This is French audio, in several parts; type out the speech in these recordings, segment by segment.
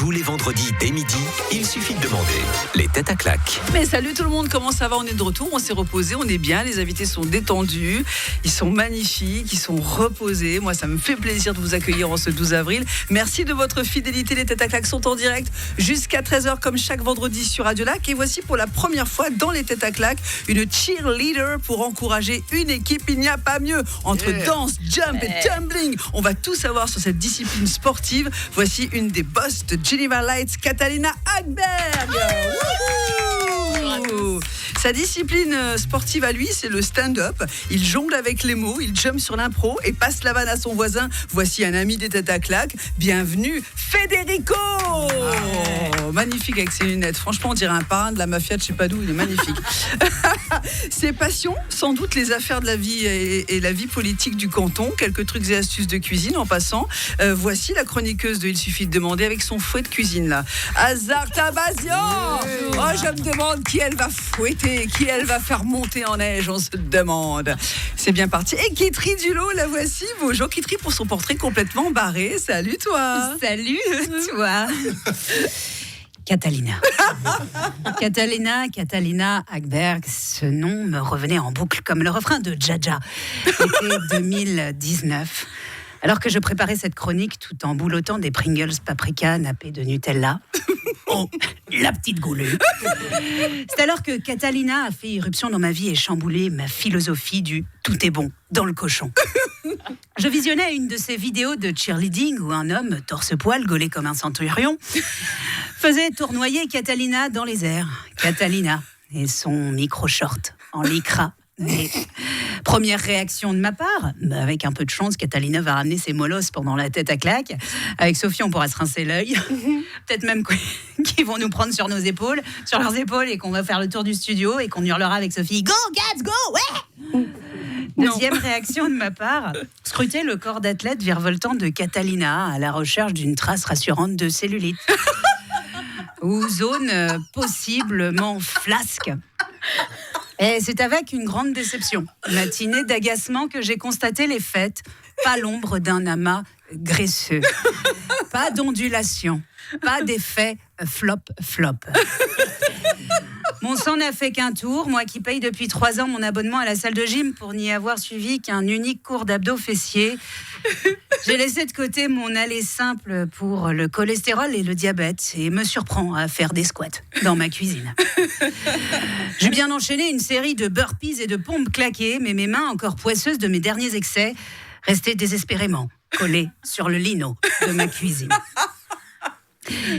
Tous les vendredis dès midi, il suffit de demander. Les têtes à claques. Mais salut tout le monde, comment ça va? On est de retour, on s'est reposé, on est bien, les invités sont détendus, ils sont magnifiques, ils sont reposés. Moi, ça me fait plaisir de vous accueillir en ce 12 avril. Merci de votre fidélité, les têtes à claques sont en direct jusqu'à 13h comme chaque vendredi sur Radio Lac. Et voici pour la première fois dans les têtes à claques, une cheerleader pour encourager une équipe. Il n'y a pas mieux entre danse, jump et tumbling. On va tout savoir sur cette discipline sportive. Voici une des boss de Geneva Lights, Catalina Hagberg. Sa discipline sportive à lui, c'est le stand-up. Il jongle avec les mots, il jump sur l'impro et passe la vanne à son voisin. Voici un ami des têtes à claques. Bienvenue, Federico. Magnifique avec ses lunettes. Franchement, on dirait un parrain de la mafia de je sais pas d'où. Il est magnifique. Ses passions, sans doute les affaires de la vie et la vie politique du canton. Quelques trucs et astuces de cuisine en passant. Voici la chroniqueuse de Il suffit de demander avec son fouet de cuisine là. Azar Tabazian. Oh, je me demande qui elle va fouetter, qui elle va faire monter en neige, on se demande. C'est bien parti. Et Kitri Dulot, la voici. Bonjour Kitri pour son portrait complètement barré. Salut toi. Salut toi. Catalina Hagberg, ce nom me revenait en boucle comme le refrain de Jaja. C'était 2019. Alors que je préparais cette chronique tout en boulotant des Pringles paprika nappés de Nutella. Oh, la petite goulue. C'est alors que Catalina a fait irruption dans ma vie et chamboulé ma philosophie du « tout est bon » dans le cochon. Je visionnais une de ces vidéos de cheerleading où un homme, torse-poil, gaulé comme un centurion, faisait tournoyer Catalina dans les airs. Catalina et son micro-short en lycra. Et première réaction de ma part, avec un peu de chance, Catalina va ramener ses molosses pendant la tête à claque. Avec Sophie, on pourra se rincer l'œil. Peut-être même qu'ils vont nous prendre sur leurs épaules, et qu'on va faire le tour du studio et qu'on hurlera avec Sophie « Go, Gats, go, ouais !» Deuxième réaction de ma part, scruter le corps d'athlète virevoltant de Catalina à la recherche d'une trace rassurante de cellulite. Ou zone possiblement flasque. Et c'est avec une grande déception, matinée d'agacement, que j'ai constaté les faits. Pas l'ombre d'un amas graisseux. Pas d'ondulation. Pas d'effet flop. Mon sang n'a fait qu'un tour, moi qui paye depuis 3 ans mon abonnement à la salle de gym pour n'y avoir suivi qu'un unique cours d'abdos fessiers. J'ai laissé de côté mon aller simple pour le cholestérol et le diabète et me surprends à faire des squats dans ma cuisine. J'ai bien enchaîné une série de burpees et de pompes claquées, mais mes mains, encore poisseuses de mes derniers excès, restaient désespérément collées sur le lino de ma cuisine.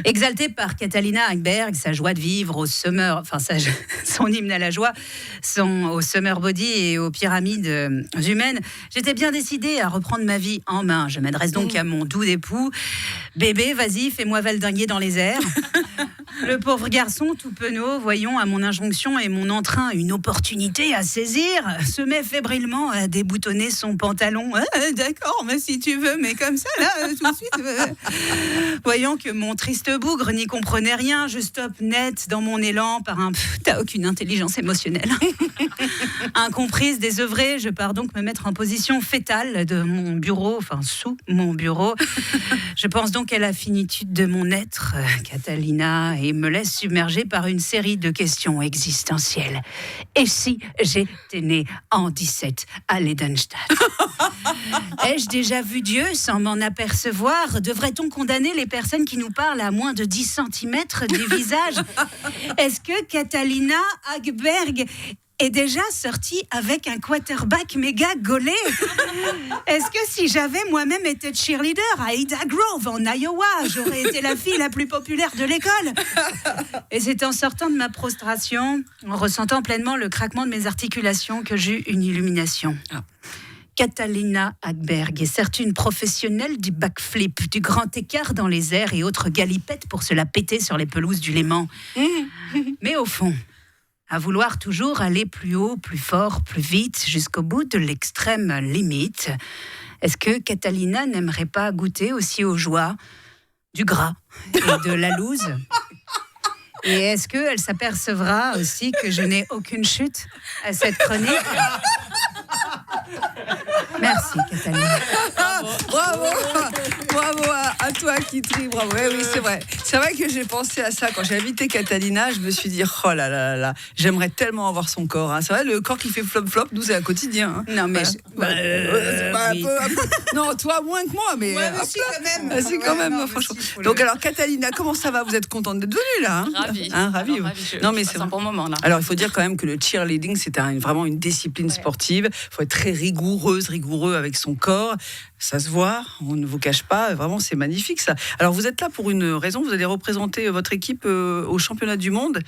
Exaltée par Catalina Hagberg, sa joie de vivre au summer, son hymne à la joie, au summer body et aux pyramides humaines, j'étais bien décidée à reprendre ma vie en main. Je m'adresse donc à mon doux époux. Bébé, vas-y, fais-moi valdinguer dans les airs. Le pauvre garçon, tout penaud, voyant à mon injonction et mon entrain une opportunité à saisir, se met fébrilement à déboutonner son pantalon. D'accord, mais si tu veux, mais comme ça, là, tout de suite. Voyant que mon triste bougre n'y comprenait rien, je stoppe net dans mon élan par un « t'as aucune intelligence émotionnelle ». Incomprise, désœuvrée, je pars donc me mettre en position fétale de mon bureau, sous mon bureau. Je pense donc à la finitude de mon être, Catalina, et me laisse submerger par une série de questions existentielles. Et si j'étais née en 17 à l'Edenstadt? Ai-je déjà vu Dieu sans m'en apercevoir? Devrait-on condamner les personnes qui nous parlent à moins de 10 cm du visage? Est-ce que Catalina Hagberg est déjà sortie avec un quarterback méga gaulé? Est-ce que si j'avais moi-même été cheerleader à Ida Grove en Iowa, j'aurais été la fille la plus populaire de l'école? Et c'est en sortant de ma prostration, en ressentant pleinement le craquement de mes articulations, que j'eus une illumination. Catalina Hagberg est certes une professionnelle du backflip, du grand écart dans les airs et autres galipettes pour se la péter sur les pelouses du Léman. Mais au fond, à vouloir toujours aller plus haut, plus fort, plus vite, jusqu'au bout de l'extrême limite, est-ce que Catalina n'aimerait pas goûter aussi aux joies du gras et de la loose? Et est-ce qu'elle s'apercevra aussi que je n'ai aucune chute à cette chronique? Merci, Catalina. Bravo à toi, Kitri, bravo. Oui, c'est vrai. C'est vrai que j'ai pensé à ça quand j'ai invité Catalina. Je me suis dit, oh là là là, j'aimerais tellement avoir son corps. Hein. C'est vrai, le corps qui fait flop-flop, nous, c'est un quotidien. Hein. Non, mais. C'est pas Oui. un peu. Non, toi, moins que moi, mais. si, quand même. C'est quand même, franchement. Donc, alors, Catalina, comment ça va? Vous êtes contente d'être venue, là? Ravie. Ravie. Non, mais c'est un bon moment, là. Alors, il faut dire quand même que le cheerleading, c'est vraiment une discipline sportive. Il faut être très rigoureux avec son corps. Ça se voit, on ne vous cache pas. Vraiment, c'est magnifique, ça. Alors, vous êtes là pour une raison. Vous allez représenter votre équipe au championnat du monde,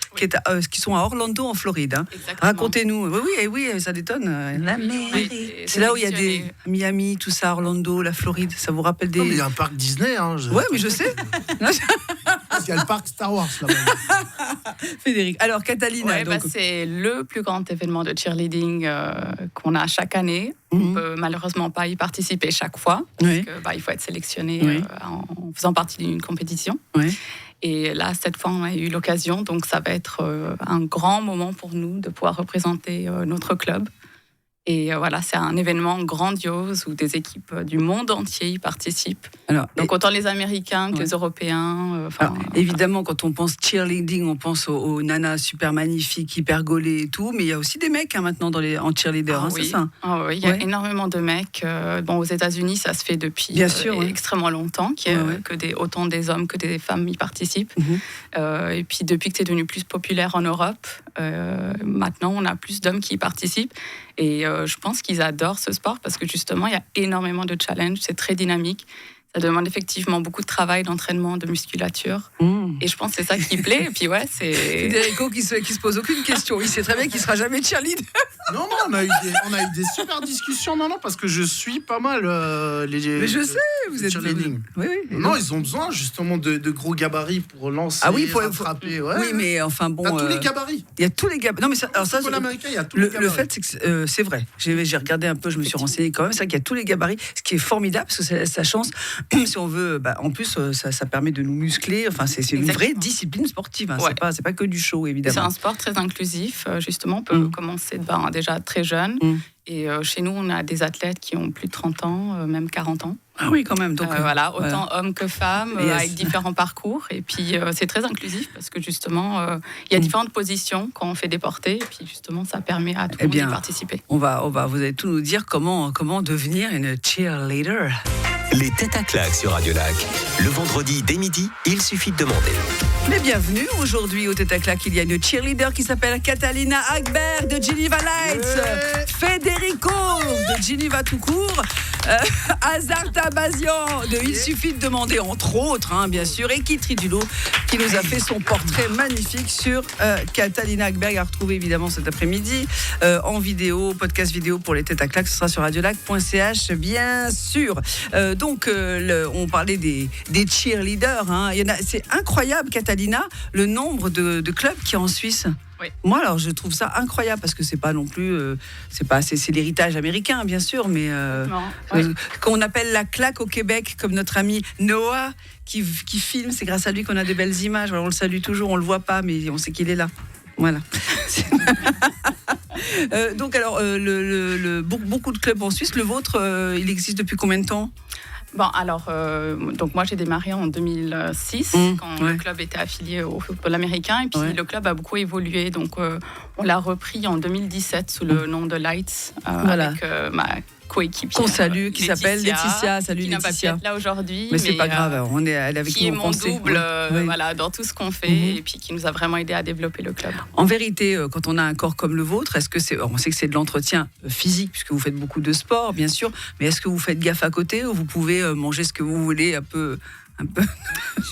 qui sont à Orlando, en Floride. Hein. Racontez-nous. Oui, ça détonne. C'est là où il y a des Miami, tout ça, Orlando, la Floride. Ça vous rappelle des... Non, mais il y a un parc Disney. Hein, Ouais, mais je sais. Il y a le parc Star Wars là-bas. Frédéric. Alors, Catalina. Ouais, c'est le plus grand événement de cheerleading qu'on a chaque année. On ne peut malheureusement pas y participer chaque fois, parce qu'il faut être sélectionné en faisant partie d'une compétition. Oui. Et là, cette fois, on a eu l'occasion, donc ça va être un grand moment pour nous de pouvoir représenter notre club. Et voilà, c'est un événement grandiose où des équipes du monde entier y participent. Donc autant les Américains que les Européens. Évidemment, quand on pense cheerleading, on pense aux nanas super magnifiques, hyper gaulées et tout, mais il y a aussi des mecs maintenant en cheerleader, c'est ça? Oui, il y a énormément de mecs. Aux États-Unis, ça se fait depuis extrêmement longtemps, que autant des hommes que des femmes y participent. Et puis depuis que c'est devenu plus populaire en Europe, maintenant on a plus d'hommes qui y participent. Et je pense qu'ils adorent ce sport parce que justement, il y a énormément de challenges, c'est très dynamique. Ça demande effectivement beaucoup de travail, d'entraînement, de musculature. Et je pense que c'est ça qui plaît. Et puis c'est... Federico qui se pose aucune question. Il sait très bien qu'il sera jamais cheerleader. Non, on a eu des super discussions. Non, parce que je suis pas mal Mais je sais, vous êtes cheerleading. Oui. Non, ils ont besoin justement de gros gabarits pour lancer, rattraper. Oui, mais enfin bon. T'as tous les gabarits. Il y a tous les gabarits. Non, mais ça, alors ça, l'américain, il y a tous les gabarits. Le fait, c'est que c'est vrai. J'ai regardé un peu, je me suis renseigné quand même. C'est vrai qu'il y a tous les gabarits, ce qui est formidable parce que ça laisse sa chance. Si on veut, en plus, ça permet de nous muscler. Enfin, c'est une vraie discipline sportive. Hein. C'est pas que du show, évidemment. C'est un sport très inclusif. Justement, on peut commencer déjà très jeune. Et chez nous, on a des athlètes qui ont plus de 30 ans, même 40 ans. Ah oui, quand même. Donc, autant hommes que femmes, avec différents parcours. Et puis, c'est très inclusif parce que justement, il y a différentes positions quand on fait des portées. Et puis, justement, ça permet à tout le monde d'y participer. Vous allez tout nous dire comment devenir une cheerleader. Les têtes à claques sur Radio Lac. Le vendredi dès midi, il suffit de demander. Mais bienvenue, aujourd'hui au Tête à claque, il y a une cheerleader qui s'appelle Catalina Agberg de Geneva Lights, Federico de Geneva tout court, Hazar Tabazian de Il suffit de demander, entre autres, bien sûr, et Kitri Dulot qui nous a fait son portrait magnifique sur Catalina Agberg, à retrouver évidemment cet après-midi en vidéo, podcast vidéo pour les Têtes à claque, ce sera sur radiolac.ch bien sûr. Donc on parlait des cheerleaders, c'est incroyable, Catalina, le nombre de clubs qu'il y a en Suisse. Oui. Moi, alors, je trouve ça incroyable parce que c'est pas non plus, c'est l'héritage américain, bien sûr, mais qu'on appelle la claque au Québec, comme notre ami Noah qui filme, c'est grâce à lui qu'on a des belles images. Alors, on le salue toujours, on le voit pas, mais on sait qu'il est là. Voilà. Donc, alors, beaucoup de clubs en Suisse. Le vôtre, il existe depuis combien de temps ? Donc moi j'ai démarré en 2006 quand le club était affilié au football américain et puis le club a beaucoup évolué, donc on l'a repris en 2017 sous le nom de Lights avec ma coéquipière qu'on salue, qui s'appelle Laetitia. Salut qui Laetitia. N'a pas pu être là aujourd'hui, mais c'est pas grave, elle est avec qui nous. est mon double dans tout ce qu'on fait et puis qui nous a vraiment aidé à développer le club. En vérité, quand on a un corps comme le vôtre, on sait que c'est de l'entretien physique puisque vous faites beaucoup de sport, bien sûr, mais est-ce que vous faites gaffe à côté ou vous pouvez manger ce que vous voulez un peu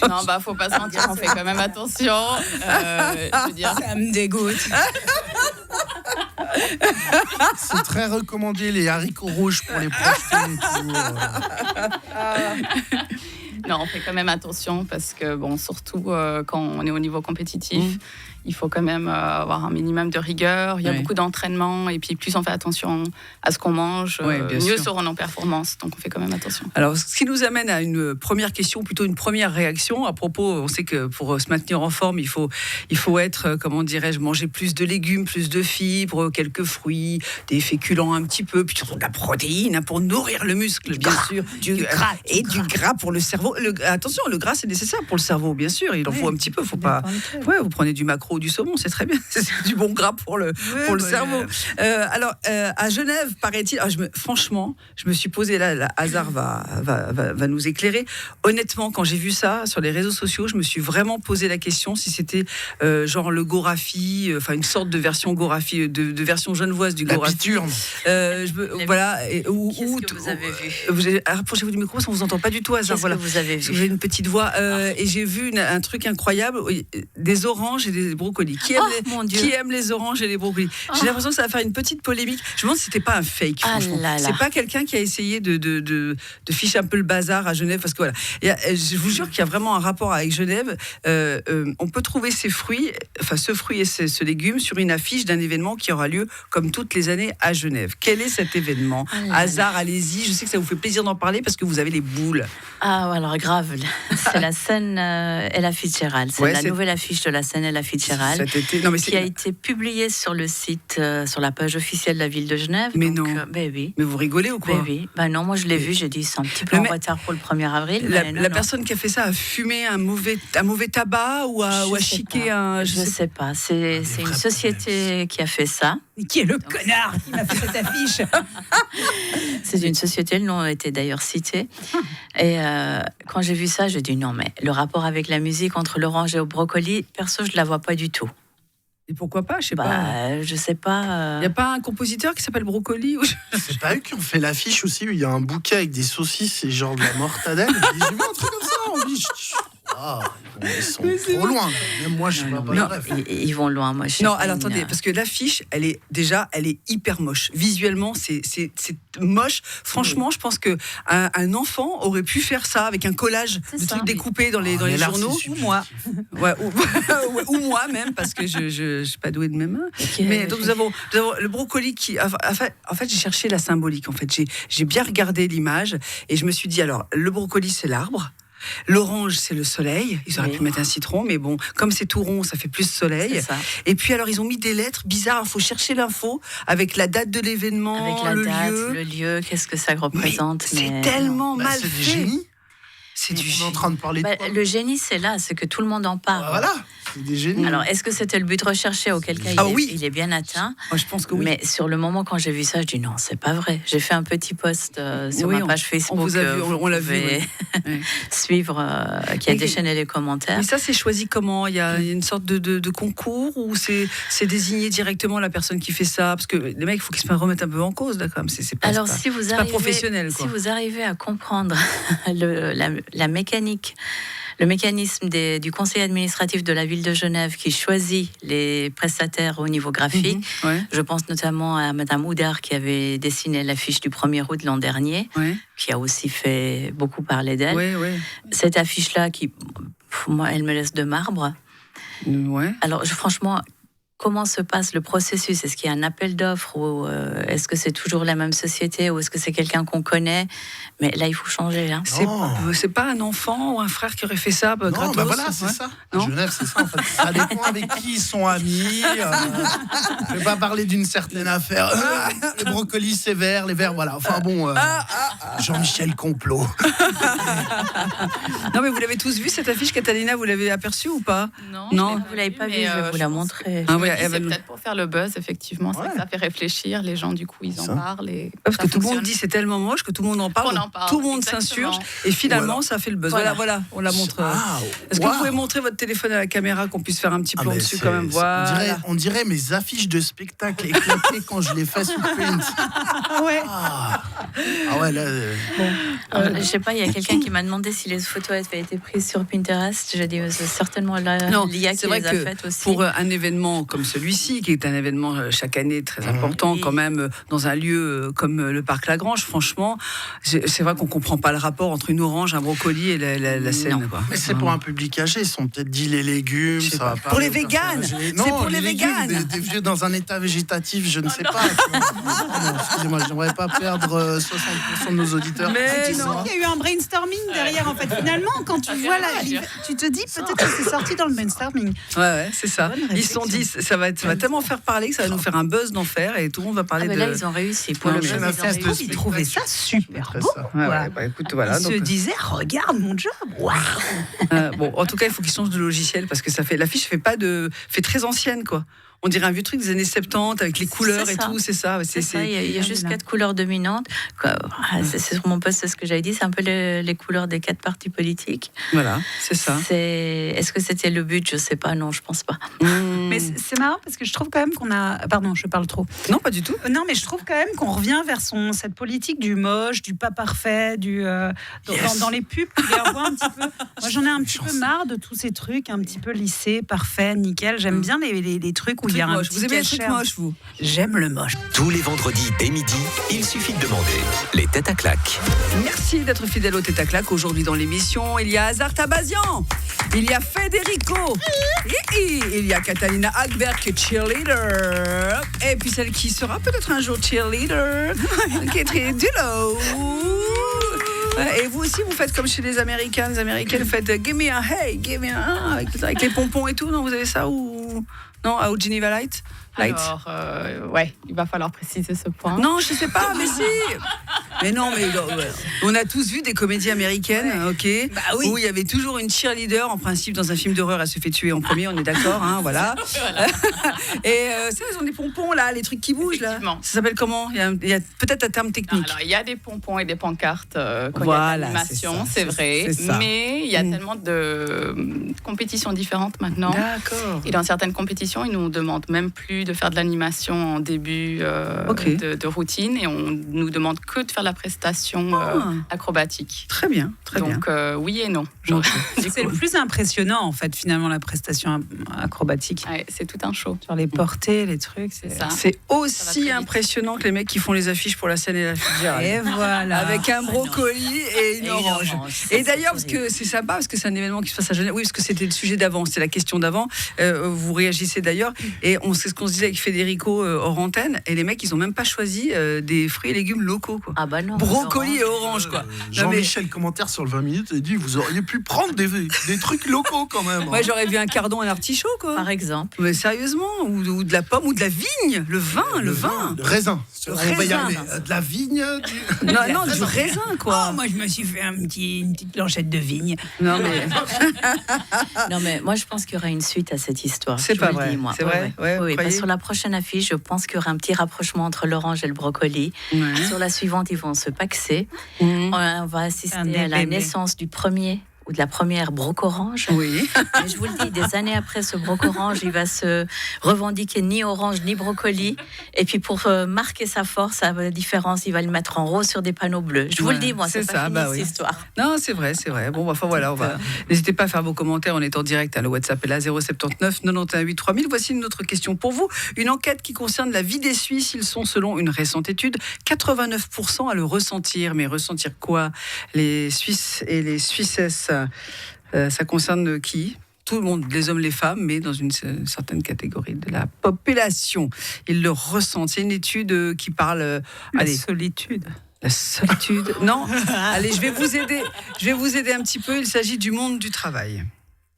Non, faut pas se mentir, on fait quand même attention. Je veux dire, ça me dégoûte. C'est très recommandé, les haricots rouges pour les projeter et tout. Non, on fait quand même attention parce que, surtout quand on est au niveau compétitif, il faut quand même avoir un minimum de rigueur. Il y a beaucoup d'entraînement et puis plus on fait attention à ce qu'on mange, mieux seront nos performances. Donc on fait quand même attention. Alors ce qui nous amène à une première question, plutôt une première réaction à propos. On sait que pour se maintenir en forme, il faut être, comment dirais-je, manger plus de légumes, plus de fibres, quelques fruits, des féculents un petit peu, puis surtout de la protéine pour nourrir le muscle, bien sûr, du gras pour le cerveau. Attention, le gras c'est nécessaire pour le cerveau, bien sûr. Il en faut un petit peu. Faut pas. Ouais, vous prenez du maquereau ou du saumon, c'est très bien. C'est du bon gras pour le cerveau. Alors à Genève, paraît-il. Franchement, je me suis posé là. Hasard va nous éclairer. Honnêtement, quand j'ai vu ça sur les réseaux sociaux, je me suis vraiment posé la question si c'était genre le Gorafi, enfin une sorte de version Gorafi, de version genevoise du Gorafi. Voilà. Qu'est-ce que vous avez vu? Approchez-vous du micro, ça ne vous entend pas du tout. Hasard. Voilà. Que vous avez vu? J'ai une petite voix et j'ai vu un truc incroyable, des oranges et des brocolis. Qui aime les oranges et les brocolis? J'ai l'impression que ça va faire une petite polémique. Je me demande si c'était pas un fake. Franchement, c'est pas quelqu'un qui a essayé de ficher un peu le bazar à Genève, parce que voilà. Je vous jure qu'il y a vraiment un rapport avec Genève. On peut trouver ce fruit et ce légume sur une affiche d'un événement qui aura lieu comme toutes les années à Genève. Quel est cet événement? Hasard, allez-y. Je sais que ça vous fait plaisir d'en parler parce que vous avez les boules. Ah, alors grave. C'est la scène Ella Fitzgerald. C'est la nouvelle affiche de la scène Ella Fitzgerald qui a été publiée sur le site, sur la page officielle de la ville de Genève. Mais donc, non. Oui. Mais vous rigolez ou quoi? Oui. Non, moi je l'ai vu. J'ai dit c'est un petit peu en retard pour le 1er avril. La personne qui a fait ça a fumé un mauvais tabac ou a chiqué un. Je sais pas. C'est une société qui a fait ça. Qui est le connard qui m'a fait cette affiche? C'est une société, le nom a été d'ailleurs cité. Et quand j'ai vu ça, j'ai dit non, mais le rapport avec la musique entre l'orange et le brocoli, perso, je la vois pas du tout. Et pourquoi pas? Je sais pas. Je sais pas. Il n'y a pas un compositeur qui s'appelle Brocoli C'est pas eux qui ont fait l'affiche aussi où il y a un bouquet avec des saucisses et genre de la mortadelle. J'ai vu un truc comme ça en vie. Ils sont trop loin. Même moi, je sais pas. Ils vont loin, moi. Non, alors attendez, parce que l'affiche, elle est hyper moche. Visuellement, c'est moche. Franchement, je pense que un enfant aurait pu faire ça avec un collage de trucs découpés dans les journaux. Ou moi. Ouais, ou moi même, parce que je suis pas douée de mes mains. Okay, mais donc nous avons le brocoli qui. En fait, j'ai cherché la symbolique. En fait, j'ai bien regardé l'image et je me suis dit alors, le brocoli, c'est l'arbre. L'orange, c'est le soleil. Ils auraient pu mettre un citron, mais bon, comme c'est tout rond, ça fait plus soleil. Et puis alors, ils ont mis des lettres bizarres. Il faut chercher l'info avec la date de l'événement, avec le lieu, qu'est-ce que ça représente. C'est tellement mal fait. C'est du génie. On est en train de parler de quoi? Le génie, c'est que tout le monde en parle. Voilà. C'est des génies. Alors, est-ce que c'était le but recherché? Auquel cas, il est bien atteint. Moi, je pense que oui. Mais sur le moment, quand j'ai vu ça, je dis non, c'est pas vrai. J'ai fait un petit post sur ma page Facebook. On l'a vu. Suivre, qui a déchaîné les commentaires. Mais ça, c'est choisi comment? Il y a une sorte de concours ou c'est désigné directement la personne qui fait ça? Parce que les mecs, il faut qu'ils se remettent un peu en cause, là, quand même. C'est pas professionnel, quoi. Si vous arrivez à comprendre la mécanique, le mécanisme du conseil administratif de la ville de Genève qui choisit les prestataires au niveau graphique. Je pense notamment à Madame Oudard qui avait dessiné l'affiche du 1er août l'an dernier, qui a aussi fait beaucoup parler d'elle. Cette affiche-là, pour moi, elle me laisse de marbre. Alors, franchement, comment se passe le processus? Est-ce qu'il y a un appel d'offres ou est-ce que c'est toujours la même société ou est-ce que c'est quelqu'un qu'on connaît? Mais là, il faut changer. Hein. C'est pas un enfant ou un frère qui aurait fait ça gratos? Non, voilà, c'est ça. Genève, c'est ça, en fait. Ça dépend avec qui ils sont amis. Je vais pas parler d'une certaine affaire. Les brocolis, c'est vert, les verts, voilà. Enfin bon, Jean-Michel Complot. Non, mais vous l'avez tous vu, cette affiche, Catalina, vous l'avez aperçue ou pas? Non, vous l'avez pas vue, je vais vous la montrer. C'est peut-être pour faire le buzz, effectivement. C'est que ça fait réfléchir. Les gens, du coup, ils en parlent. Parce que tout le monde dit c'est tellement moche que tout le monde en parle. Tout le monde s'insurge. Et finalement, ça fait le buzz. Voilà, on la montre. Est-ce que vous pouvez montrer votre téléphone à la caméra, qu'on puisse faire un petit plan dessus quand même? On dirait mes affiches de spectacle éclatées quand je les fais sous Paint. Je sais pas, il y a quelqu'un qui m'a demandé si les photos avaient été prises sur Pinterest. J'ai dit c'est certainement l'IA qui les a faites aussi. Pour un événement comme comme celui-ci, qui est un événement chaque année très important quand même, dans un lieu comme le parc Lagrange. Franchement, c'est vrai qu'on comprend pas le rapport entre une orange, un brocoli et la Seine. Quoi. Mais c'est pour un public âgé, ils sont peut-être dit les légumes, ça va pas. Pour les véganes. C'est pour les véganes. Des vieux dans un état végétatif, je ne sais pas. Non, excusez-moi, j'aimerais pas perdre 60% de nos auditeurs. Mais tu sens qu'il y a eu un brainstorming derrière, en fait. Finalement, quand tu vois tu te dis peut-être que c'est sorti dans le brainstorming. Ouais, c'est ça. Ils se sont dit, ça va tellement faire parler que ça va nous faire un buzz d'enfer et tout le monde va parler de. Là, ils ont réussi. Pour le buzz, ils trouvaient ça super beau. Écoute, voilà. Ils se disaient, regarde mon job. Bon, en tout cas, il faut qu'ils changent de logiciel parce que l'affiche fait très ancienne, quoi. On dirait un vieux truc des années 70 avec les couleurs et tout, c'est ça. Il y a juste 4 couleurs dominantes. C'est sur mon poste, c'est ce que j'avais dit, c'est un peu les couleurs des 4 partis politiques. Voilà, c'est ça. Est-ce que c'était le but? Je sais pas, non, je pense pas. Mais c'est marrant parce que je trouve quand même qu'on a... Pardon, je parle trop. Non, pas du tout. Non, mais je trouve quand même qu'on revient vers cette politique du moche, du pas parfait, dans les pubs, tu les revois un petit peu. Moi, j'en ai un petit peu marre de tous ces trucs, un petit peu lissés, parfait, nickel. J'aime bien les trucs où il y a un moche. Vous aimez les trucs moches, vous? J'aime le moche. Tous les vendredis dès midi, il suffit de demander les têtes à claques. Merci d'être fidèle aux têtes à claques. Aujourd'hui dans l'émission, il y a Hazar Tabazian, il y a Federico, il y a Catalina Agberg qui est cheerleader, et puis celle qui sera peut-être un jour cheerleader, Catherine Dulo. Et vous aussi, vous faites comme chez les Américains. Les Américaines, vous faites give me a hey, give me a avec les pompons et tout. Non, vous avez ça ou non, à Geneva Light? Alors, il va falloir préciser ce point. Non, je sais pas, mais si. Mais non, on a tous vu des comédies américaines, où il y avait toujours une cheerleader, en principe, dans un film d'horreur, elle se fait tuer en premier, on est d'accord, hein, voilà. Et ça, ils ont des pompons, là, les trucs qui bougent, là. Ça s'appelle comment? Il y a peut-être un terme technique. Alors, il y a des pompons et des pancartes quand il y a l'animation, c'est vrai. Mais il y a tellement de compétitions différentes maintenant. D'accord. Et dans certaines compétitions, ils nous demandent même plus de faire de l'animation en début de routine et on nous demande que de faire la prestation acrobatique. Très bien, très bien. Donc oui et non. C'est le plus impressionnant en fait finalement la prestation acrobatique. Ouais, c'est tout un show. Sur les portées, les trucs. C'est aussi impressionnant que les mecs qui font les affiches pour la scène et la figure. Et voilà. Avec un brocoli et une orange. Et d'ailleurs, parce que c'est sympa, parce que c'est un événement qui se passe à Genève. Oui, parce que c'était le sujet d'avant, c'était la question d'avant. Vous réagissez d'ailleurs. Et c'est ce qu'on se disait avec Federico hors antenne. Et les mecs, ils n'ont même pas choisi des fruits et légumes locaux, quoi. Ah bah non. Brocoli et orange, quoi. Jean-Michel, commentaire sur le 20 minutes, il dit vous auriez pu prendre des trucs locaux quand même. Ouais, j'aurais vu un cardon et un artichaut, quoi. Par exemple. Mais sérieusement, ou de la pomme, ou de la vigne, le vin. Le raisin. On va y aller. De la vigne. Non, du raisin, quoi. Oh, moi, je me suis fait une petite planchette de vigne. Non, mais moi, je pense qu'il y aura une suite à cette histoire. C'est pas vrai. C'est vrai. Oui, parce que sur la prochaine affiche, je pense qu'il y aura un petit rapprochement entre l'orange et le brocoli. Ouais. Sur la suivante, ils vont se paxer. On va assister à la naissance du premier ou de la première broc-orange. Oui. Mais je vous le dis, des années après, ce broc-orange, il va se revendiquer ni orange ni brocoli. Et puis pour marquer sa force, sa différence, il va le mettre en rose sur des panneaux bleus. Je vous le dis, moi, c'est pas fini cette histoire. Non, c'est vrai. Bon, enfin voilà, n'hésitez pas à faire vos commentaires, on est en direct. Le WhatsApp est là, 079 91 8 3000. Voici une autre question pour vous. Une enquête qui concerne la vie des Suisses. Ils sont, selon une récente étude, 89% à le ressentir. Mais ressentir quoi? Les Suisses et les Suissesses. Ça concerne qui? Tout le monde, les hommes, les femmes, mais dans une certaine catégorie de la population. Ils le ressentent. C'est une étude qui parle... La solitude. La solitude. Non. Allez, je vais vous aider un petit peu. Il s'agit du monde du travail.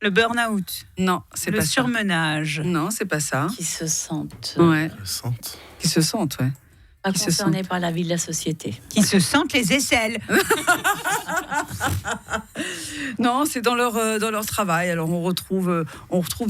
Le burn-out. Non, c'est pas ça. Le surmenage. Non, c'est pas ça. Qui se sentent. Ouais. Qui se sentent, ouais. Pas concernés par la vie de la société. Qui se sentent les aisselles. Non, c'est dans leur travail. Alors on retrouve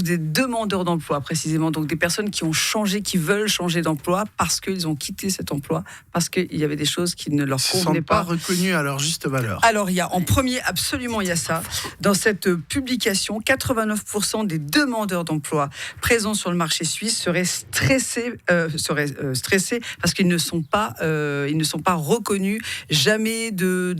des demandeurs d'emploi précisément, donc des personnes qui ont changé, qui veulent changer d'emploi parce qu'ils ont quitté cet emploi, parce qu'il y avait des choses qui ne leur convenaient pas. Ils ne sont pas reconnus à leur juste valeur. Alors il y a en premier, absolument il y a ça. Dans cette publication, 89% des demandeurs d'emploi présents sur le marché suisse seraient stressés parce qu'ils ne sont pas reconnus, jamais de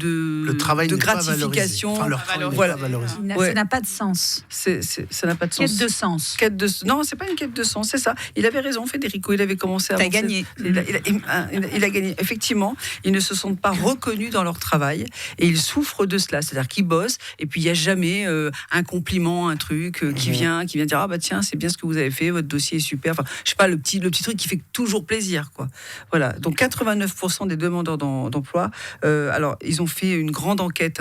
gratification. Enfin, leur travail n'est pas valorisé. Ça n'a pas de sens. Ça n'a pas de sens. Quête de sens. Non, c'est pas une quête de sens, c'est ça. Il avait raison, Federico. Il avait commencé à. T'as gagné. Il a gagné. Effectivement, ils ne se sentent pas reconnus dans leur travail et ils souffrent de cela. C'est-à-dire qu'ils bossent et puis il n'y a jamais un compliment, un truc qui vient dire ah bah tiens c'est bien ce que vous avez fait, votre dossier est super. Enfin, je sais pas le petit truc qui fait toujours plaisir quoi. Voilà. Donc 89% des demandeurs d'emploi. Alors ils ont fait une grande enquête.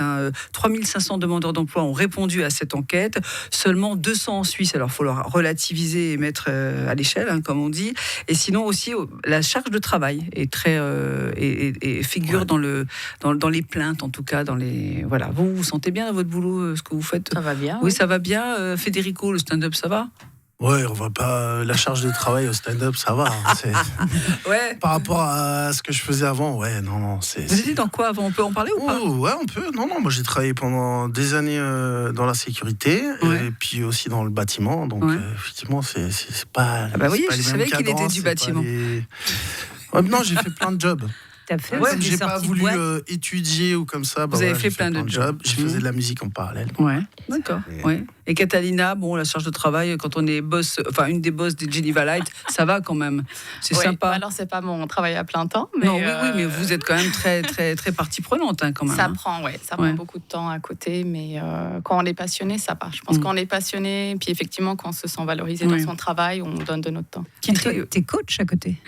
3500 demandeurs d'emploi ont répondu à cette enquête. Seulement 200 en Suisse. Alors il faut leur relativiser et mettre à l'échelle, comme on dit. Et sinon aussi la charge de travail est très et figure dans les plaintes en tout cas dans les voilà. Vous sentez bien dans votre boulot ce que vous faites? Ça va bien. Oui, ça va bien. Federico, le stand-up, ça va? Ouais, on va pas. La charge de travail au stand-up, ça va. Ouais. Par rapport à ce que je faisais avant, ouais, non. Vous étiez dans quoi avant? On peut en parler ou pas? Ouais, on peut. Non, moi j'ai travaillé pendant des années dans la sécurité et puis aussi dans le bâtiment. Donc effectivement, c'est pas. Ah bah oui, pas je les savais qu'il était du bâtiment. Non, j'ai fait plein de jobs. T'as fait comme j'ai pas voulu étudier ou comme ça. Vous avez fait plein de jobs. Je faisais de la musique en parallèle. Ouais, d'accord. Et Catalina, bon, la charge de travail, quand on est boss, enfin une des boss des Geneva Light, ça va quand même. C'est sympa. Alors c'est pas mon travail à plein temps, mais non, oui, mais vous êtes quand même très, très, très partie prenante quand même. Ça prend beaucoup de temps à côté, mais quand on est passionné, ça part. Je pense qu'on est passionné, puis effectivement, quand on se sent valorisé dans son travail, on donne de notre temps. T'es coach à côté.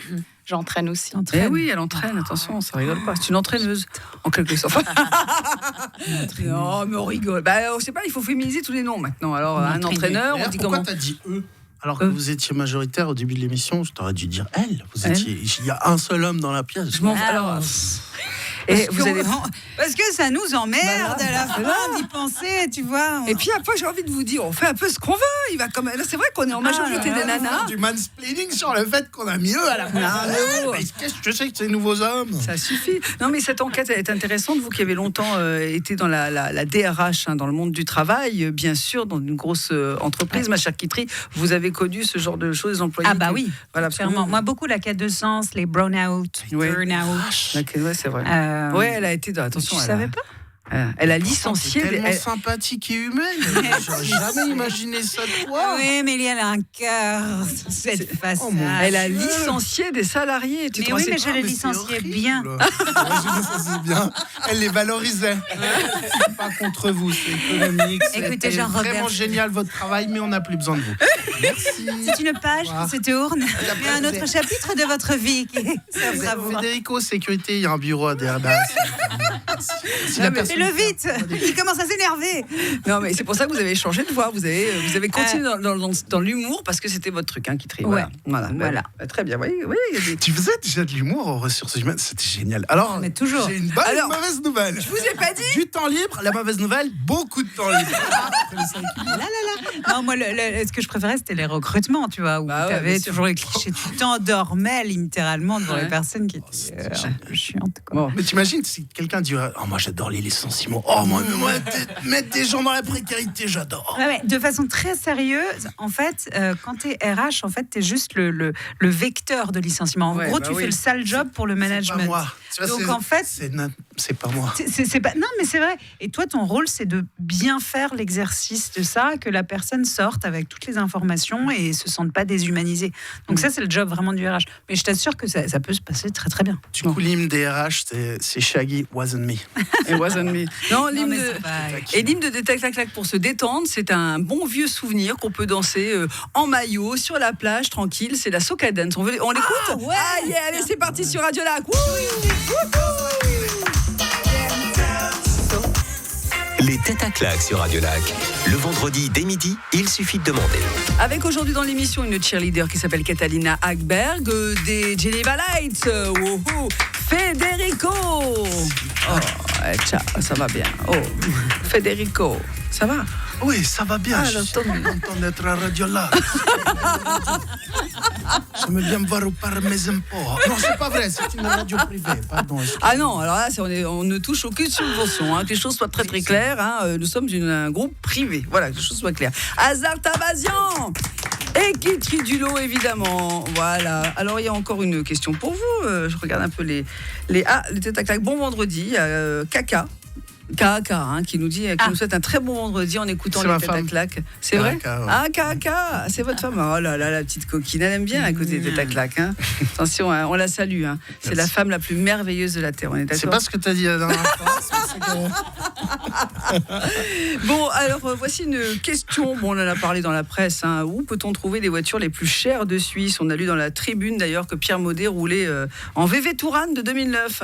J'entraîne aussi. Oui, elle entraîne, attention, ça rigole pas. C'est une entraîneuse, en quelque sorte. Non, mais on rigole. On sait pas, il faut féminiser tous les noms maintenant. Alors, un entraîneur, on dit comment? Pourquoi t'as dit eux? Alors que vous étiez majoritaire au début de l'émission, je t'aurais dû dire elle. Il y a un seul homme dans la pièce. Je m'en alors. Et parce que ça nous emmerde à la fin d'y penser, tu vois. Et puis après, j'ai envie de vous dire, on fait un peu ce qu'on veut. Il va comme... C'est vrai qu'on est en majorité des nanas. Du mansplaining sur le fait qu'on a mis eux à la place. Qu'est-ce que je sais que c'est nouveaux hommes? Ça suffit. Non, mais cette enquête est intéressante. Vous qui avez longtemps été dans la DRH, dans le monde du travail, bien sûr, dans une grosse entreprise, ma chère Kitri, vous avez connu ce genre de choses, les employés. Ah bah oui, voilà, clairement. Moi, beaucoup la quête de sens, les burn-out, burn-out. Ouais, c'est vrai. Ouais, elle a été dans... Attention, tu savais pas? Elle a licencié. Elle est tellement sympathique et humaine. J'aurais jamais imaginé ça de toi. Oui, mais elle a un cœur, cette façon. Elle a licencié des salariés. Mais oui, mais je l'ai licencié bien. bien. Elle les valorisait. C'est pas contre vous, c'est économique. Écoutez, c'est vraiment génial votre travail, mais on n'a plus besoin de vous. Merci. C'est une page qui se tourne. Il y a un autre chapitre de votre vie qui s'offre à vous. Federico, sécurité, il y a un bureau à DRBA. Le vite, il commence à s'énerver. Non, mais c'est pour ça que vous avez changé de voix. Vous avez continué dans l'humour parce que c'était votre truc qui trie. Voilà. Très bien. Oui, Tu faisais déjà de l'humour aux ressources humaines, c'était génial. Alors, mais toujours. J'ai une bonne et une mauvaise nouvelle. Je vous ai pas dit. Du temps libre, la mauvaise nouvelle, beaucoup de temps libre. Non, moi, ce que je préférais, c'était les recrutements, tu vois, où tu avais toujours les clichés. Tu t'endormais littéralement devant les personnes qui étaient un peu chiantes. Bon. Mais t'imagines si quelqu'un dit moi j'adore les licenciements. Moi, mettre des gens dans la précarité, j'adore. Ouais, de façon très sérieuse, en fait, quand t'es RH, en fait, t'es juste le vecteur de licenciement. En gros, tu fais le sale job pour le management. C'est pas moi. Donc en fait, c'est pas moi. C'est pas, non, mais c'est vrai. Et toi, ton rôle, c'est de bien faire l'exercice de ça, que la personne sorte avec toutes les informations et se sente pas déshumanisée. Donc ça, c'est le job vraiment du RH. Mais je t'assure que ça peut se passer très très bien. Du coup, l'hymne des RH, c'est Shaggy Wasn't Me. It wasn't me. Non, l'hymne de Détac Tac Tac pour se détendre, c'est un bon vieux souvenir qu'on peut danser en maillot sur la plage tranquille. C'est la soca dance. On l'écoute? Allez, c'est parti sur Radio Lac. Les têtes à claques sur Radio Lac. Le vendredi dès midi, il suffit de demander. Avec aujourd'hui dans l'émission une cheerleader qui s'appelle Catalina Hagberg des Geneva Lights. Federico. Ciao, ça va bien. Federico, ça va? Oui, ça va bien. Je suis content d'être à Radio Lac. J'aime bien me voir par mes impôts. Non, c'est pas vrai, c'est une radio privée. Pardon. Ah non, alors là, on ne touche aucune subvention. Que les choses soient très très claires. Nous sommes un groupe privé. Voilà, que les choses soient claires. Azar Tavazian. Et qui trie du lot, évidemment. Voilà. Alors, il y a encore une question pour vous. Je regarde un peu les têtes à claque. Bon vendredi, Kaka. Kaka, qui nous dit, qui nous souhaite un très bon vendredi en écoutant les têtes à claque. C'est vrai? Ah, Kaka, c'est votre femme. Oh là là, la petite coquine, elle aime bien à côté des têtes à claque. Attention, on la salue. C'est la femme la plus merveilleuse de la Terre, on est d'accord? C'est pas ce que tu as dit la dernière fois. Bon, alors voici une question. Bon, on en a parlé dans la presse. Où peut-on trouver les voitures les plus chères de Suisse? On a lu dans la Tribune d'ailleurs que Pierre Maudet roulait en VV Tourane de 2009.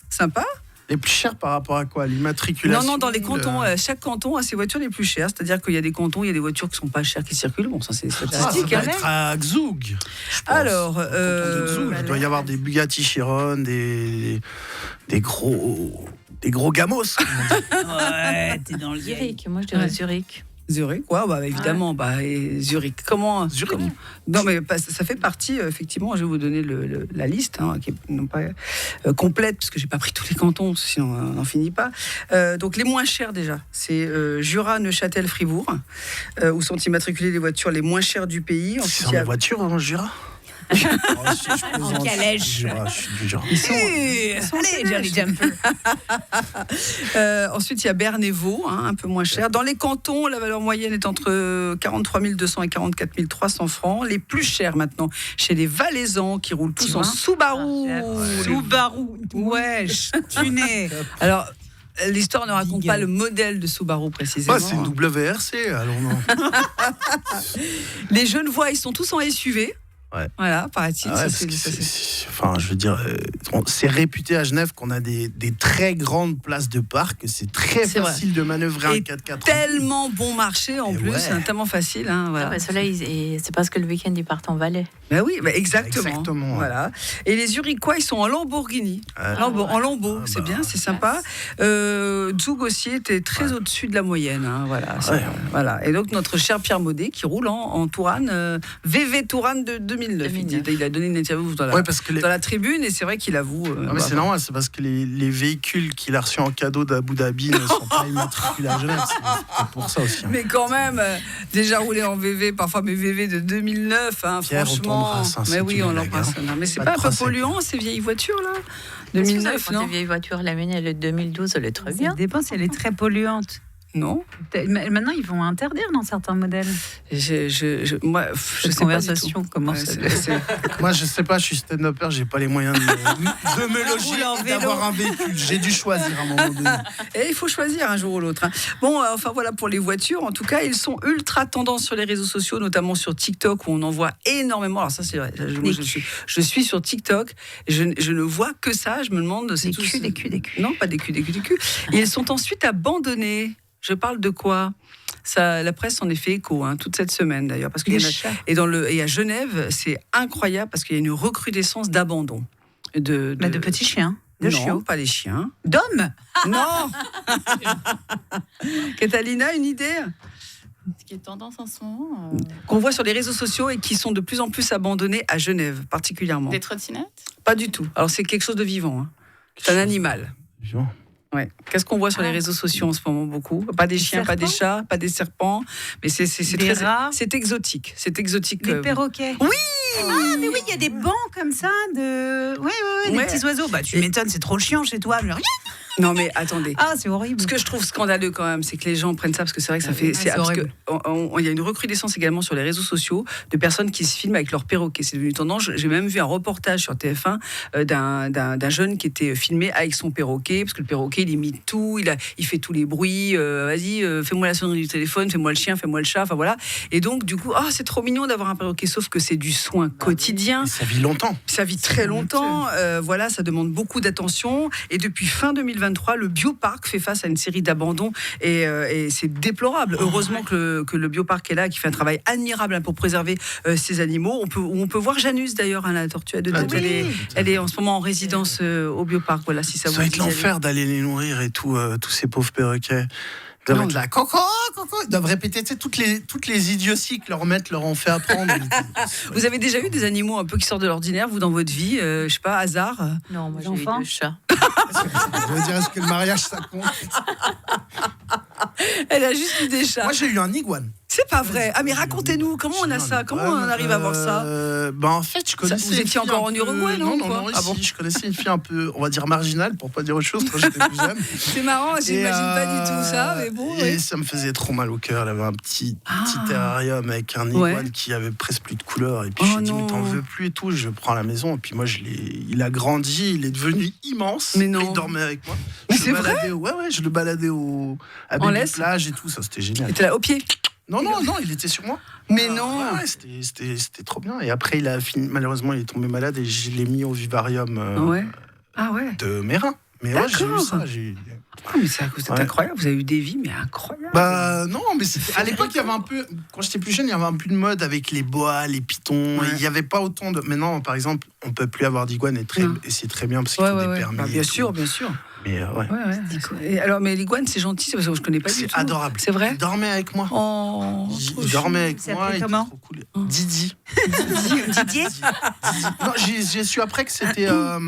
Sympa? Les plus chers par rapport à quoi? L'immatriculation? Non, dans les cantons. Chaque canton a ses voitures les plus chères. C'est-à-dire qu'il y a des cantons, il y a des voitures qui ne sont pas chères qui circulent. Bon, ça c'est statistique. Ça doit être à Xug. Alors, il doit y avoir des Bugatti Chiron, des gros gamos. Ouais, t'es dans le Zurich. Moi, je dirais Zurich. Zurich, évidemment. Et Zurich. Comment Zurich. Non, mais ça fait partie, effectivement, je vais vous donner la liste, qui est non pas complète, parce que j'ai pas pris tous les cantons, sinon on n'en finit pas. Donc les moins chers déjà, c'est Jura, Neuchâtel, Fribourg, où sont immatriculées les voitures les moins chères du pays. C'est sur les voitures en Jura? En calèche. Ils sont Jolly Jumper. Ensuite, il y a Berne et Vaud, un peu moins cher. Dans les cantons, la valeur moyenne est entre 43 200 et 44 300 francs. Les plus chers maintenant, chez les Valaisans qui roulent tous en Subaru. Subaru, wesh, tuné. Alors, l'histoire ne raconte pas le modèle de Subaru précisément. C'est une WRC, alors non. Les Genevois, ils sont tous en SUV. Ouais. Voilà, paraît-il. Je veux dire, c'est réputé à Genève qu'on a des très grandes places de parc, c'est très facile de manœuvrer un 4x4. Tellement bon marché en plus, c'est tellement facile. Voilà. Ceux-là, c'est parce que le week-end, ils partent en Valais. Ben oui, exactement. Voilà. Et les Zurichois, ils sont en Lamborghini. En Lambo, c'est bien, c'est sympa. Zug aussi était très au-dessus de la moyenne. Voilà. Et donc, notre cher Pierre Maudet, qui roule en Tourane, VV Tourane de 2009. Il a donné une interview dans la Tribune, et c'est vrai qu'il avoue. C'est normal, c'est parce que les véhicules qu'il a reçus en cadeau d'Abu Dhabi ne sont pas immatriculés à Genève. C'est pour ça aussi. Mais quand même, déjà roulé en VV, parfois mes VV de 2009, franchement. Mais oui, on l'embrasse. Mais c'est pas un peu polluant ces vieilles voitures là? 2009, non? Ces vieilles voitures, la mienne, elle est de 2012, elle est très bien. Ça dépend si elle est très polluante. Non. Maintenant, ils vont interdire dans certains modèles. Moi, je sais conversation pas comment Moi, je sais pas, je suis stand-upper, j'ai pas les moyens de me loger, d'avoir un véhicule. J'ai dû choisir à un moment donné. Et il faut choisir un jour ou l'autre. Bon, voilà pour les voitures. En tout cas, ils sont ultra tendance sur les réseaux sociaux, notamment sur TikTok, où on en voit énormément. Alors ça, c'est vrai. Je suis sur TikTok. Je ne vois que ça. Je me demande. Des culs. Non, pas des culs. Et ils sont ensuite abandonnés. Je parle de quoi? Ça, la presse en est fait écho toute cette semaine d'ailleurs, parce et à Genève, c'est incroyable parce qu'il y a une recrudescence d'abandon de petits chiens. De chiots, pas des chiens. D'hommes? Non. Catalina, une idée? Ce qui est tendance en ce moment. Qu'on voit sur les réseaux sociaux et qui sont de plus en plus abandonnés à Genève, particulièrement. Des trottinettes? Pas du tout. Alors c'est quelque chose de vivant. C'est un animal. Vivant. Ouais. Qu'est-ce qu'on voit sur les réseaux sociaux en ce moment beaucoup? Pas des chiens, pas des chats, pas des serpents, mais c'est rats. C'est exotique. Des perroquets. Oui. Mais oui, il y a des bancs comme ça de des petits oiseaux. Tu m'étonnes, c'est trop chiant chez toi. Non mais attendez. C'est horrible. Ce que je trouve scandaleux quand même, c'est que les gens prennent ça parce que c'est vrai que ça fait. Parce que il y a une recrudescence également sur les réseaux sociaux de personnes qui se filment avec leur perroquet. C'est devenu tendance. J'ai même vu un reportage sur TF1 d'un jeune qui était filmé avec son perroquet, parce que le perroquet il imite tout, il fait tous les bruits. Vas-y, fais-moi la sonnerie du téléphone, fais-moi le chien, fais-moi le chat. Enfin voilà. Et donc du coup, c'est trop mignon d'avoir un perroquet, sauf que c'est du soin quotidien. Et ça vit longtemps. Ça vit très longtemps. Voilà, ça demande beaucoup d'attention. Et depuis fin 2023, le bioparc fait face à une série d'abandons et c'est déplorable. Heureusement que le bioparc est là, qui fait un travail admirable pour préserver ces animaux. On peut voir Janus d'ailleurs, la tortue à deux têtes. Elle est en ce moment en résidence au bioparc. Voilà, si ça vous va être l'enfer d'aller les nourrir et tout, tous ces pauvres perroquets. Ils doivent être là, coco. Ils doivent répéter toutes les idioties que leur maître leur ont fait apprendre. Vous avez déjà eu des animaux un peu qui sortent de l'ordinaire, vous, dans votre vie? Je sais pas, hasard? Non, moi j'ai eu 2 chats. Je veux dire, est-ce que le mariage, ça compte? Elle a juste eu des chats. Moi, j'ai eu un iguane. C'est pas vrai. Ah mais racontez-nous, comment on a ça? Comment on arrive à voir ça? En fait, je connaissais. Vous étiez encore en Uruguay, non? Non, ici, je connaissais une fille un peu, on va dire marginale, pour pas dire autre chose quand j'étais plus jeune. C'est marrant, j'imagine pas du tout ça, mais bon. Et ça me faisait trop mal au cœur. Elle avait un petit terrarium avec un iguane qui avait presque plus de couleur. Et puis j'ai dit, mais t'en veux plus et tout, je prends à la maison. Et puis moi, il a grandi, il est devenu immense. Mais non. Il dormait avec moi. Mais c'est vrai? Ouais, je le baladais à la plage et tout, ça c'était génial. Il était là au pied? Non, il était sur moi. Mais non. Ouais, c'était trop bien. Et après, il a fini. Malheureusement, il est tombé malade et je l'ai mis au vivarium de Mérin. Mais ouais, j'ai vu ça. Mais c'est incroyable. Vous avez eu des vies, mais incroyables. Non, mais à l'époque, il y avait un peu. Quand j'étais plus jeune, il y avait un peu de mode avec les boas, les pitons. Il n'y avait pas autant de. Maintenant, par exemple, on peut plus avoir d'iguane et c'est très bien parce qu'il faut des permis. Bien sûr. Mais Et alors, mais l'iguane, c'est gentil, parce que je connais pas du tout. C'est adorable. C'est vrai? Il dormait avec moi. Il dormait avec moi. Il était trop cool. Didi. Didier? Non, j'ai su après que c'était un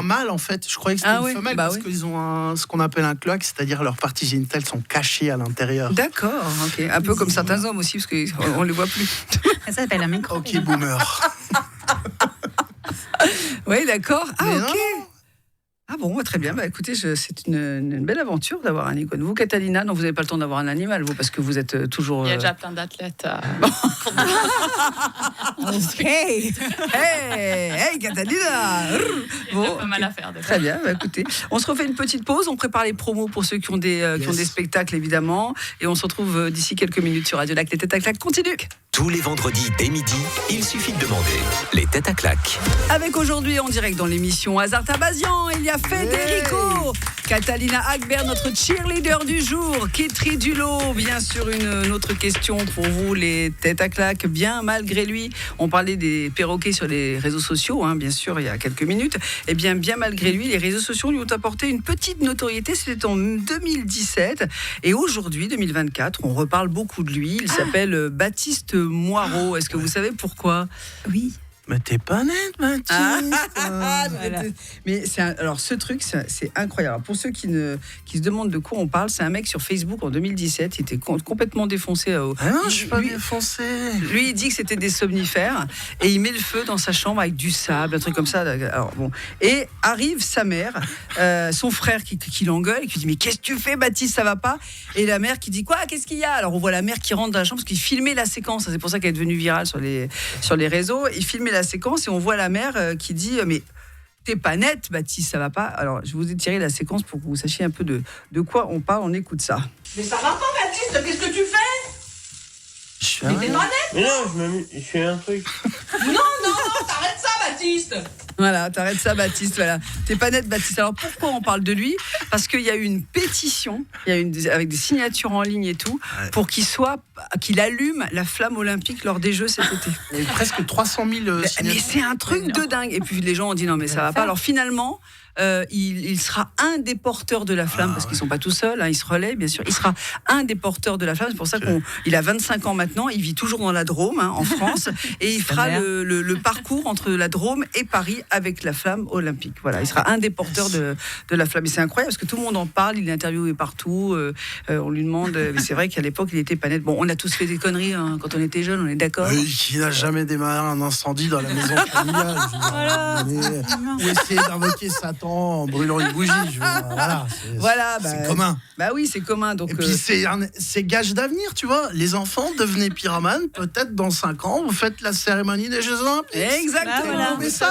mâle, en fait. Je croyais que c'était une femelle parce qu'ils ont ce qu'on appelle un cloaque, c'est-à-dire leurs parties génitales sont cachées à l'intérieur. D'accord, ok. Un peu comme certains hommes aussi, parce qu'on les voit plus. Ça s'appelle un micro. Ok, boomer. Oui, d'accord. Mais ok. Ah bon, très bien. Écoutez, c'est une belle aventure d'avoir un iguane. Vous, Catalina, non, vous n'avez pas le temps d'avoir un animal, vous, parce que vous êtes toujours... Il y a déjà plein d'athlètes. Hey, Catalina. Il y a pas mal à faire. Très bien, écoutez. On se refait une petite pause, on prépare les promos pour ceux qui ont des spectacles, évidemment. Et on se retrouve d'ici quelques minutes sur Radio Lac. Les têtes à claques continuent. Tous les vendredis dès midi, il suffit de demander les têtes à claques. Avec aujourd'hui en direct dans l'émission Hazard Tabazian, il y a Federico, Catalina Agbert, notre cheerleader du jour, Kitri Dulot, bien sûr une autre question pour vous, les têtes à claques, bien malgré lui. On parlait des perroquets sur les réseaux sociaux, bien sûr, il y a quelques minutes. Et bien malgré lui, les réseaux sociaux lui ont apporté une petite notoriété, c'était en 2017. Et aujourd'hui, 2024, on reparle beaucoup de lui. Il s'appelle Baptiste Moirot. Est-ce que vous savez pourquoi? Oui. Mais t'es pas nette, Baptiste. Voilà. Mais alors ce truc, c'est incroyable. Alors, pour ceux qui se demandent de quoi on parle, c'est un mec sur Facebook en 2017. Il était complètement défoncé. Non, je suis pas défoncé. Lui, il dit que c'était des somnifères et il met le feu dans sa chambre avec du sable, un truc comme ça. Alors, bon. Et arrive sa mère, son frère qui l'engueule et qui dit mais qu'est-ce que tu fais, Baptiste, ça va pas? Et la mère qui dit quoi? Qu'est-ce qu'il y a? Alors on voit la mère qui rentre dans la chambre parce qu'il filmait la séquence. C'est pour ça qu'elle est devenue virale sur les réseaux. Il filmait la séquence et on voit la mère qui dit mais t'es pas nette, Baptiste, ça va pas. Alors je vous ai tiré la séquence pour que vous sachiez un peu de quoi on parle. On écoute ça. Mais ça va pas, Baptiste, qu'est-ce que tu fais? Mais t'es pas nette? Mais non, je fais un truc. Non, t'arrêtes ça, Baptiste. Voilà, t'arrêtes ça, Baptiste. Voilà, t'es pas net, Baptiste. Alors pourquoi on parle de lui? Parce qu'il y a eu une pétition, avec des signatures en ligne et tout, pour qu'il allume la flamme olympique lors des Jeux cet été. Il y a eu presque 300 000 signatures. Mais c'est un truc de dingue. Et puis les gens ont dit non, mais ça va pas. Alors finalement, il sera un des porteurs de la flamme, parce qu'ils sont pas tout seuls, ils se relaient, bien sûr. Il sera un des porteurs de la flamme. C'est pour ça qu'il a 25 ans maintenant. Il vit toujours dans la Drôme, en France, et il fera le parcours entre la Drôme et Paris avec la flamme olympique. Voilà, il sera un des porteurs de la flamme. Et c'est incroyable parce que tout le monde en parle. Il est interviewé partout. On lui demande. Mais c'est vrai qu'à l'époque, il était pas net. Bon, on a tous fait des conneries quand on était jeunes. On est d'accord. Qui n'a jamais démarré un incendie dans la maison familiale? Ou essayer d'invoquer Satan en brûlant une bougie. C'est commun. Bah oui, c'est commun. Donc, et puis c'est gage d'avenir, tu vois. Les enfants, devenez pyromanes. Peut-être dans 5 ans, vous faites la cérémonie des Jeux Olympiques. Exactement. Message.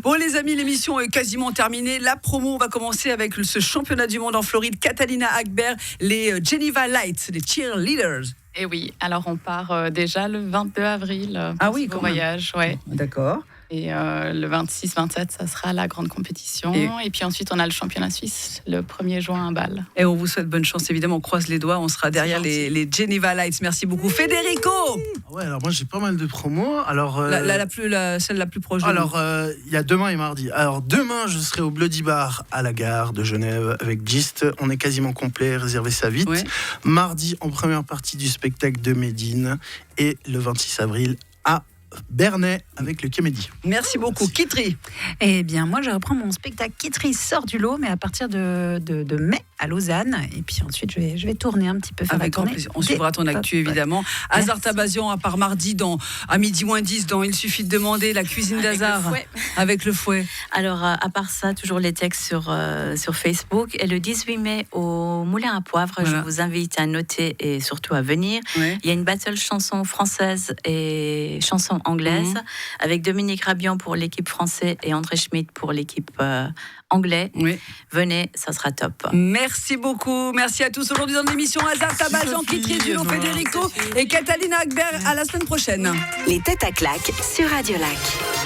Bon, les amis, l'émission est quasiment terminée. La promo, on va commencer avec ce championnat du monde en Floride. Catalina Agbert, les Geneva Lights, les cheerleaders. Et oui, alors on part déjà le 22 avril pour ce voyage. Ouais. D'accord. Et le 26-27, ça sera la grande compétition. Et puis ensuite, on a le championnat suisse le 1er juin à Bâle. Et on vous souhaite bonne chance, évidemment. On croise les doigts. On sera derrière les Geneva Lights. Merci beaucoup. Federico. Ouais, alors moi, j'ai pas mal de promos. Alors, celle la plus proche de nous. Alors, il y a demain et mardi. Alors, demain, je serai au Bloody Bar à la gare de Genève avec Gist. On est quasiment complet. Réservez ça vite. Ouais. Mardi, en première partie du spectacle de Médine. Et le 26 avril, à Bernay avec le Kémédi. Merci beaucoup. Kitri. Eh bien, moi, je reprends mon spectacle Kitri sort du lot, mais à partir de mai à Lausanne. Et puis ensuite, je vais tourner un petit peu. Avec grand plaisir. On suivra ton actu, évidemment. Hazard Tabazian, à part mardi, à midi moins 10, dans Il suffit de demander, la cuisine d'Hazard. Avec le fouet. Alors, à part ça, toujours les textes sur Facebook. Et le 18 mai, au Moulin à Poivre, je vous invite à noter et surtout à venir. Il y a une battle chanson française et chanson anglaise, avec Dominique Rabian pour l'équipe française et André Schmidt pour l'équipe anglais. Venez, ça sera top. Merci beaucoup. Merci à tous. Aujourd'hui dans l'émission Hazard Tabazian, Kitri, Dulo, Federico et Catalina Agber. À la semaine prochaine. Les têtes à claques sur Radio Lac.